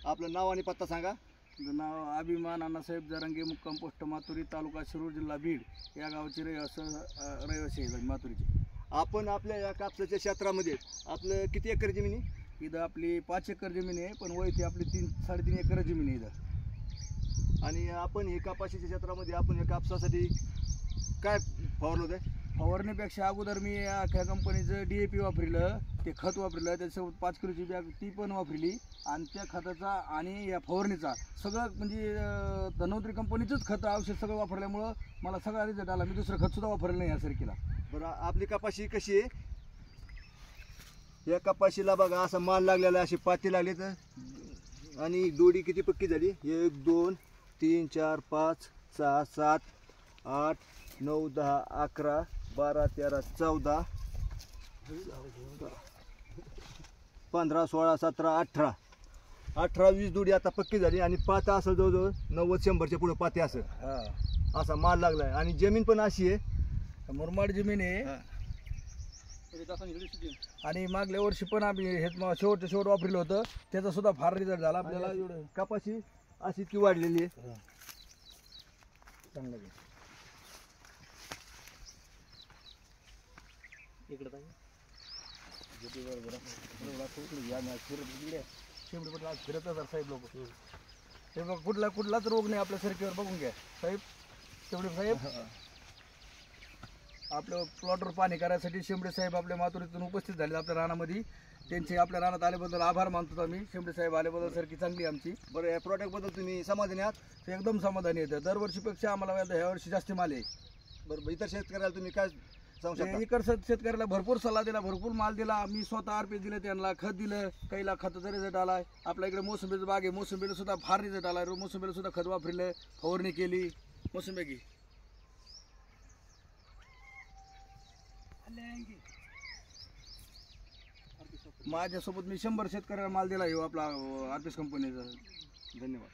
आपलं नाव आणि पत्ता सांगा. नाव अभिमान अण्णासाहेब जरांगे, मुक्काम पोस्ट मातुरी, तालुका शिरूर, जिल्हा बीड या गावचे रहिवासी आहेत मातुरीचे. आपण आपल्या या कापसाच्या क्षेत्रामध्ये आपलं किती एकर जमीन आहे? इथं आपली 5 एकर जमीन आहे, पण वयची आपली 3-3.5 एकर जमीन आहे इथं. आणि आपण हे कापाशीच्या क्षेत्रामध्ये आपण या कापसासाठी काय फवारलं होतं? फवारणीपेक्षा अगोदर मी या कंपनीचं DAP वापरलं, ते खत वापरलं, त्याच्यासोबत 5 किलोची बॅग ती पण वापरली. आणि त्या खताचा आणि या फवारणीचा सगळं म्हणजे धन्वंतरी कंपनीचंच खत औषध सगळं वापरल्यामुळं मला सगळा रिझल्ट आला. मी दुसरं खतसुद्धा वापरलं नाही या सरकीला. बरं, आपली कपाशी कशी आहे? या कपाशीला बघा असा माल लागलेला, अशी पाती लागली तर. आणि दोडी किती पक्की झाली? 1 2 3 4 5 6 7 8 9 10 11 12 13 14 15 16 17 18 20 दोडी आता पक्की झाली. आणि पाता असं जवळजवळ 90-100च्या पुढे पाती असं असा माल लागलाय. आणि जमीन पण अशी आहे, मुरमाड जमीन आहे. आणि मागल्या वर्षी पण आम्ही हेच शेवटचं शेवट वापरलं होतं, त्याचा सुद्धा फार रिझल्ट झाला आपल्याला. एवढं कपाशी अशी इतकी वाढलेली आहे. चांगलं फिरत साहेब लोक. हे बघ, कुठलाच रोग नाही आपल्या सरकीवर. बघून घ्या साहेब, तेवढे साहेब आपल्या प्लॉटवर पाणी करायसाठी शेंबडे साहेब आपल्या मातुरीतून उपस्थित झाले आपल्या रानामध्ये. त्यांचे आपल्या रानात आल्याबद्दल आभार मानतो आम्ही. शेंबडे साहेब आल्याबद्दल सरकी चांगली आमची. बरं, या प्रॉडक्टबद्दल तुम्ही समाधानी आहात? एकदम समाधानी येतं. दरवर्षीपेक्षा आम्हाला ह्या वर्षी जास्त माल आहे. बरं, इतर शेतकऱ्याला तुम्ही काय सांगू शकता? इतर शेतकऱ्याला भरपूर सल्ला दिला, भरपूर माल दिला. आम्ही स्वतः RP दिलं, त्यांना खत दिलं, काहीला खताचा रिझल्ट आलाय. आपल्या इकडे मोसंबीचं बाग आहे, मोसंबीला सुद्धा फार रिझल्ट आलाय. मोसंबीला सुद्धा खत वापरलं, फवारणी केली. मोसंबी माझ्यासोबत मी 100 शेतकऱ्याला माल दिला. आपला RPS कंपनीचा. धन्यवाद.